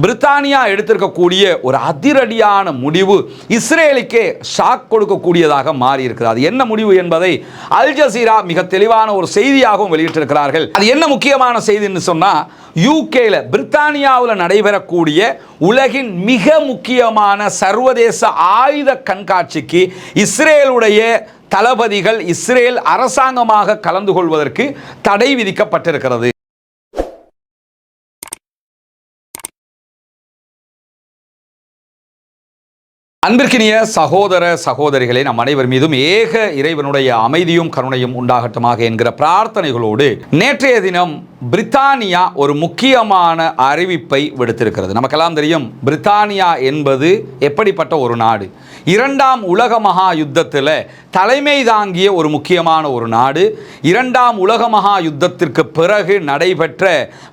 பிரித்தானியா எடுத்திருக்கக்கூடிய ஒரு அதிரடியான முடிவு இஸ்ரேலுக்கே ஷாக் கொடுக்கக்கூடியதாக மாறி இருக்கிறது. அது என்ன முடிவு என்பதை அல் ஜசீரா மிக தெளிவான ஒரு செய்தியாகவும் வெளியிட்டிருக்கிறார்கள். அது என்ன முக்கியமான செய்தின்னு சொன்னா, யூகேல பிரித்தானியாவில் நடைபெறக்கூடிய உலகின் மிக முக்கியமான சர்வதேச ஆயுத கண்காட்சிக்கு இஸ்ரேலுடைய தளபதிகள் இஸ்ரேல் அரசாங்கமாக கலந்து கொள்வதற்கு தடை விதிக்கப்பட்டிருக்கிறது. அன்பிற்கினிய சகோதர சகோதரிகளே, நம் அனைவர் மீதும் ஏக இறைவனுடைய அமைதியும் கருணையும் உண்டாகட்டுமாக என்கிற பிரார்த்தனைகளோடு நேற்றைய தினம் பிரித்தானியா ஒரு முக்கியமான அறிவிப்பை விடுத்திருக்கிறது. நமக்கெல்லாம் தெரியும், பிரித்தானியா என்பது எப்படிப்பட்ட ஒரு நாடு. இரண்டாம் உலக மகா யுத்தத்தில் தலைமை தாங்கிய ஒரு முக்கியமான ஒரு நாடு. இரண்டாம் உலக மகா யுத்தத்திற்கு பிறகு நடைபெற்ற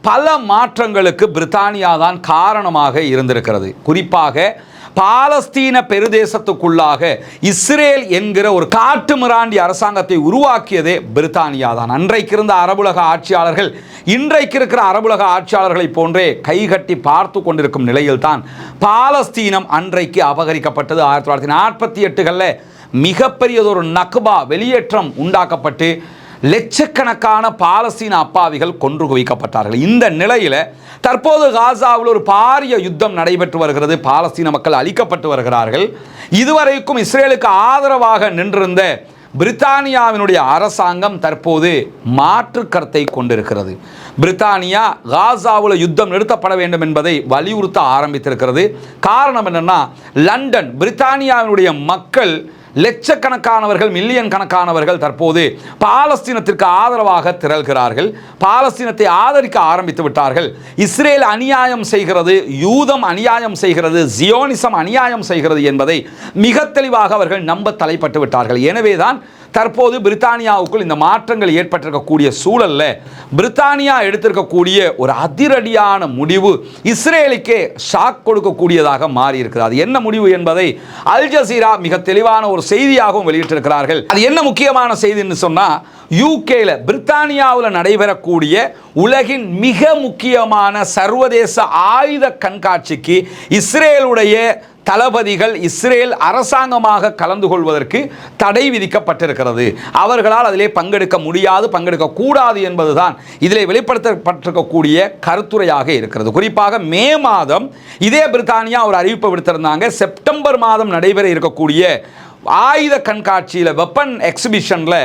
பல மாற்றங்களுக்கு பிரித்தானியா தான் காரணமாக இருந்திருக்கிறது. குறிப்பாக பாலஸ்தீன பெருதேசத்துக்குள்ளாக இஸ்ரேல் என்கிற ஒரு காட்டு மிராண்டி அரசாங்கத்தை உருவாக்கியதே பிரித்தானியா தான். அன்றைக்கு இருந்த அரபுலக ஆட்சியாளர்கள் இன்றைக்கு இருக்கிற அரபுலக ஆட்சியாளர்களை போன்றே கைகட்டி பார்த்து கொண்டிருக்கும் நிலையில்தான் பாலஸ்தீனம் அன்றைக்கு அபகரிக்கப்பட்டது. 1948 மிகப்பெரியதொரு நக்பா வெளியேற்றம் உண்டாக்கப்பட்டு லட்சக்கணக்கான பாலஸ்தீன அப்பாவிகள் கொன்று குவிக்கப்பட்டார்கள். இந்த நிலையில் தற்போது காசாவில் ஒரு பாரிய யுத்தம் நடைபெற்று வருகிறது. பாலஸ்தீன மக்கள் அழிக்கப்பட்டு வருகிறார்கள். இதுவரைக்கும் இஸ்ரேலுக்கு ஆதரவாக நின்றிருந்த பிரித்தானியாவினுடைய அரசாங்கம் தற்போது மாற்று கருத்தை கொண்டிருக்கிறது. பிரித்தானியா காசாவில் யுத்தம் நிறுத்தப்பட வேண்டும் என்பதை வலியுறுத்த ஆரம்பித்திருக்கிறது. காரணம் என்னன்னா, லண்டன் பிரித்தானியாவினுடைய மக்கள் லட்சக்கணக்கானவர்கள், மில்லியன் கணக்கானவர்கள் தற்போது பாலஸ்தீனத்திற்கு ஆதரவாக திரள்கிறார்கள். பாலஸ்தீனத்தை ஆதரிக்க ஆரம்பித்து விட்டார்கள். இஸ்ரேல் அநியாயம் செய்கிறது, யூதம் அநியாயம் செய்கிறது, ஜியோனிசம் அநியாயம் செய்கிறது என்பதை மிக தெளிவாக அவர்கள் நம்ப தலைப்பட்டு விட்டார்கள். எனவேதான் தற்போது பிரித்தானியாவுக்குள் இந்த மாற்றங்கள் ஏற்பட்டிருக்கக்கூடிய சூழல்ல பிரித்தானியா எடுத்திருக்கக்கூடிய ஒரு அதிரடியான முடிவு இஸ்ரேலுக்கே ஷாக் கொடுக்கக்கூடியதாக மாறி இருக்கிறது. அது என்ன முடிவு என்பதை அல் ஜசீரா மிக தெளிவான ஒரு செய்தியாகவும் வெளியிட்டிருக்கிறார்கள். அது என்ன முக்கியமான செய்தின்னு சொன்னா, யூகேல பிரித்தானியாவில் நடைபெறக்கூடிய உலகின் மிக முக்கியமான சர்வதேச ஆயுத கண்காட்சிக்கு இஸ்ரேலுடைய தளபதிகள் இஸ்ரேல் அரசாங்கமாக கலந்து கொள்வதற்கு தடை விதிக்கப்பட்டிருக்கிறது. அவர்களால் அதிலே பங்கெடுக்க முடியாது, பங்கெடுக்க கூடாது என்பதுதான் இதிலே வெளிப்படுத்தப்பட்டிருக்கக்கூடிய கருத்துரையாக இருக்கிறது. குறிப்பாக மே மாதம் இதே பிரித்தானியா ஒரு அறிவிப்பை விடுத்திருந்தாங்க. செப்டம்பர் மாதம் நடைபெற இருக்கக்கூடிய ஆயுத கண்காட்சியில், வெப்பன் எக்ஸிபிஷனில்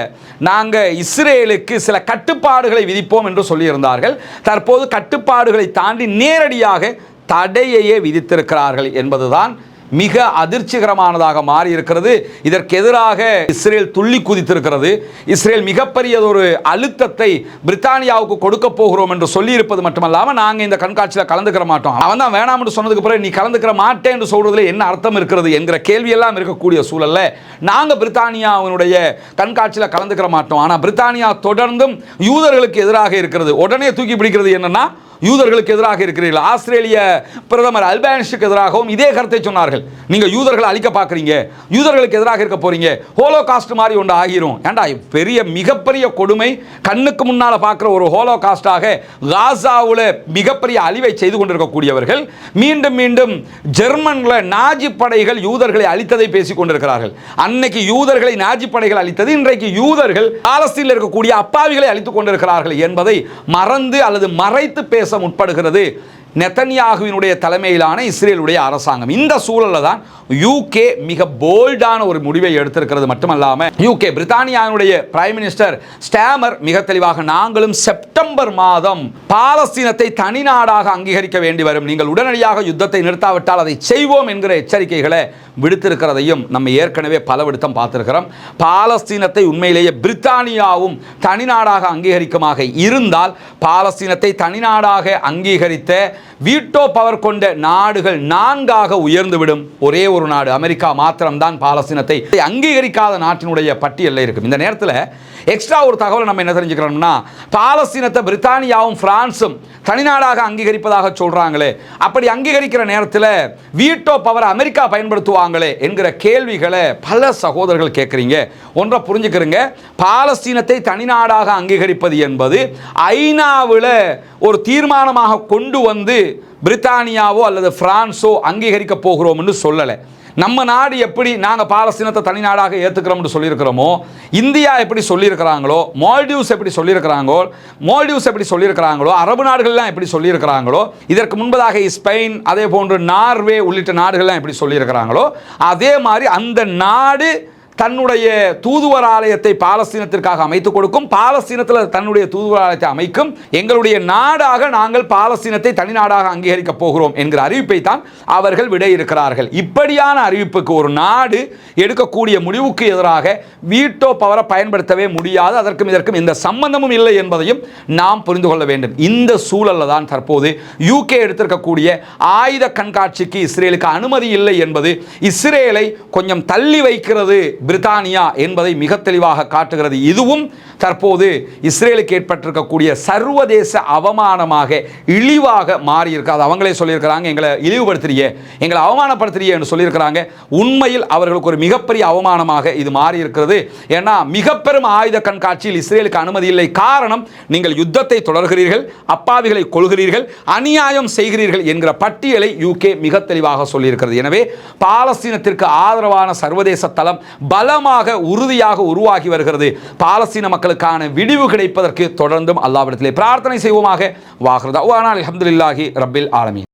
நாங்கள் இஸ்ரேலுக்கு சில கட்டுப்பாடுகளை விதிப்போம் என்று சொல்லியிருந்தார்கள். தற்போது கட்டுப்பாடுகளை தாண்டி நேரடியாக தடையையே விதித்திருக்கிறார்கள் என்பதுதான் மிக அதிர்ச்சிகரமானதாக மாறி இருக்கிறது. இதற்கு எதிராக இஸ்ரேல் துள்ளி குதித்திருக்கிறது. இஸ்ரேல் மிகப்பெரியதொரு அழுத்தத்தை பிரித்தானியாவுக்கு கொடுக்க போகிறோம் என்று சொல்லி இருப்பது மட்டுமல்லாமல், நாங்கள் இந்த கண்காட்சியில் கலந்துக்கிற மாட்டோம், அவன் தான் வேணாம் என்று சொன்னதுக்கு பிறகு நீ கலந்துக்கிற மாட்டேன் என்று சொல்றதுல என்ன அர்த்தம் இருக்கிறது என்கிற கேள்வியெல்லாம் இருக்கக்கூடிய சூழல்ல நாங்கள் பிரித்தானியாவினுடைய கண்காட்சியில் கலந்துக்கிற மாட்டோம். ஆனால் பிரித்தானியா தொடர்ந்தும் யூதர்களுக்கு எதிராக இருக்கிறது. உடனே தூக்கி பிடிக்கிறது என்னன்னா, யூதர்களுக்கு எதிராக இருக்கிறீர்கள். ஆஸ்திரேலிய பிரதமர் அல்பானிஸுக்கு எதிராகவும் இதே கருத்தை சொன்னார்கள். நீங்க யூதர்களை அழிக்க பார்க்குறீங்க, யூதர்களுக்கு எதிராக இருக்க போறீங்க, ஹோலோகாஸ்ட் மாதிரி ஒன்று ஆகிரும். ஏண்டா, பெரிய மிகப்பெரிய கொடுமை கண்ணுக்கு முன்னால் பார்க்குற ஒரு ஹோலோகாஸ்டாக காசாவில் மிகப்பெரிய அழிவை செய்து கொண்டிருக்கக்கூடியவர்கள் மீண்டும் மீண்டும் ஜெர்மன்ல நாஜி படைகள் யூதர்களை அழித்ததை பேசிக் கொண்டிருக்கிறார்கள். அன்னைக்கு யூதர்களை நாஜி படைகள் அழித்தது, இன்றைக்கு யூதர்கள் பாலஸ்தீனில் இருக்கக்கூடிய அப்பாவிகளை அழித்துக் கொண்டிருக்கிறார்கள் என்பதை மறந்து அல்லது மறைத்து பேச முற்படுகிறது நெதன்யாகுவினுடைய தலைமையிலான இஸ்ரேலுடைய அரசாங்கம். இந்த சூழலில் தான் யூகே மிக போல்டான ஒரு முடிவை எடுத்திருக்கிறது. மட்டுமல்லாம யூகே பிரித்தானியாவுடைய பிரைம் மினிஸ்டர் ஸ்டாமர் மிக தெளிவாக, நாங்களும் செப்டம்பர் மாதம் பாலஸ்தீனத்தை தனி நாடாக அங்கீகரிக்க வேண்டி வரும், நீங்கள் உடனடியாக யுத்தத்தை நிறுத்தாவிட்டால் அதை செய்வோம் என்கிற எச்சரிக்கைகளை விடுத்திருக்கிறதையும் நம்ம ஏற்கனவே பல விடுத்தம் பார்த்திருக்கிறோம். பாலஸ்தீனத்தை உண்மையிலேயே பிரித்தானியாவும் தனி நாடாக அங்கீகரிக்கமாக இருந்தால், பாலஸ்தீனத்தை தனி நாடாக அங்கீகரித்த வீட்டோ பவர் கொண்ட நாடுகள் 4ஆக உயர்ந்துவிடும். ஒரே ஒரு நாடு அமெரிக்கா மாத்திரம்தான் பாலஸ்தீனத்தை அங்கீகரிக்காத நாட்டினுடைய பட்டியலில் இருக்கும். இந்த நேரத்தில் எக்ஸ்ட்ரா ஒரு தகவல் நம்ம என்ன தெரிஞ்சுக்கிறோம்னா, பாலஸ்தீனத்தை பிரித்தானியாவும் பிரான்ஸும் தனிநாடாக அங்கீகரிப்பதாக சொல்றாங்களே, அப்படி அங்கீகரிக்கிற நேரத்தில் வீட்டோ பவர் அமெரிக்கா பயன்படுத்துவாங்களே என்கிற கேள்விகளை பல சகோதரர்கள் கேட்குறீங்க. ஒன்றை புரிஞ்சுக்கிறீங்க, பாலஸ்தீனத்தை தனிநாடாக அங்கீகரிப்பது என்பது ஐநாவில் ஒரு தீர்மானமாக கொண்டு வந்து பிரித்தானியாவோ அல்லது பிரான்ஸோ அங்கீகரிக்க போகிறோம்னு சொல்லலை. நம்ம நாடு எப்படி நாங்கள் பாலஸ்தீனத்தை தனி நாடாக ஏற்றுக்கிறோம்னு சொல்லியிருக்கிறோமோ, இந்தியா எப்படி சொல்லியிருக்கிறாங்களோ, மால்டிவ்ஸ் எப்படி சொல்லியிருக்கிறாங்களோ, அரபு நாடுகள்லாம் எப்படி சொல்லியிருக்கிறாங்களோ, இதற்கு முன்பதாக ஸ்பெயின், அதே போன்று நார்வே உள்ளிட்ட நாடுகள்லாம் எப்படி சொல்லியிருக்கிறாங்களோ, அதே மாதிரி அந்த நாடு தன்னுடைய தூதுவர் ஆலயத்தை பாலஸ்தீனத்திற்காக அமைத்துக் கொடுக்கும், பாலஸ்தீனத்தில் தன்னுடைய தூதுவர் ஆலயத்தை அமைக்கும், எங்களுடைய நாடாக நாங்கள் பாலஸ்தீனத்தை தனி நாடாக அங்கீகரிக்கப் போகிறோம் என்கிற அறிவிப்பை தான் அவர்கள் விட இருக்கிறார்கள். இப்படியான அறிவிப்புக்கு ஒரு நாடு எடுக்கக்கூடிய முடிவுக்கு எதிராக வீட்டோ பவரை பயன்படுத்தவே முடியாது. அதற்கும் இதற்கும் எந்த சம்பந்தமும் இல்லை என்பதையும் நாம் புரிந்து கொள்ள வேண்டும். இந்த சூழலில் தான் தற்போது யூகே எடுத்திருக்கக்கூடிய ஆயுத கண்காட்சிக்கு இஸ்ரேலுக்கு அனுமதி இல்லை என்பது இஸ்ரேலை கொஞ்சம் தள்ளி வைக்கிறது பிரித்தானியா என்பதை மிக தெளிவாக காட்டுகிறது. இதுவும் தற்போது இஸ்ரேலுக்கு ஏற்பட்டிருக்கக்கூடிய சர்வதேச அவமானமாக, இழிவாக மாறியிருக்காது. அவங்களே சொல்லியிருக்கிறாங்க, எங்களை இழிவுபடுத்துறிய, எங்களை அவமானப்படுத்துறிய என்று சொல்லியிருக்கிறாங்க. உண்மையில் அவர்களுக்கு ஒரு மிகப்பெரிய அவமானமாக இது மாறியிருக்கிறது. ஏன்னா மிக பெரும் ஆயுத கண்காட்சியில் இஸ்ரேலுக்கு அனுமதி இல்லை. காரணம், நீங்கள் யுத்தத்தை தொடர்கிறீர்கள், அப்பாவிகளை கொள்கிறீர்கள், அநியாயம் செய்கிறீர்கள் என்கிற பட்டியலை யூகே மிக தெளிவாக சொல்லியிருக்கிறது. எனவே பாலஸ்தீனத்திற்கு ஆதரவான சர்வதேச தளம் பலமாக, உறுதியாக உருவாகி வருகிறது. பாலஸ்தீன மக்களுக்கான விடிவு கிடைப்பதற்கு தொடர்ந்தும் அல்லாஹ்விடத்திலே பிரார்த்தனை செய்வோமாக. வாஹிரு தஅவானா அல்ஹம்துலில்லாஹி ரப்பில் ஆலமீன்.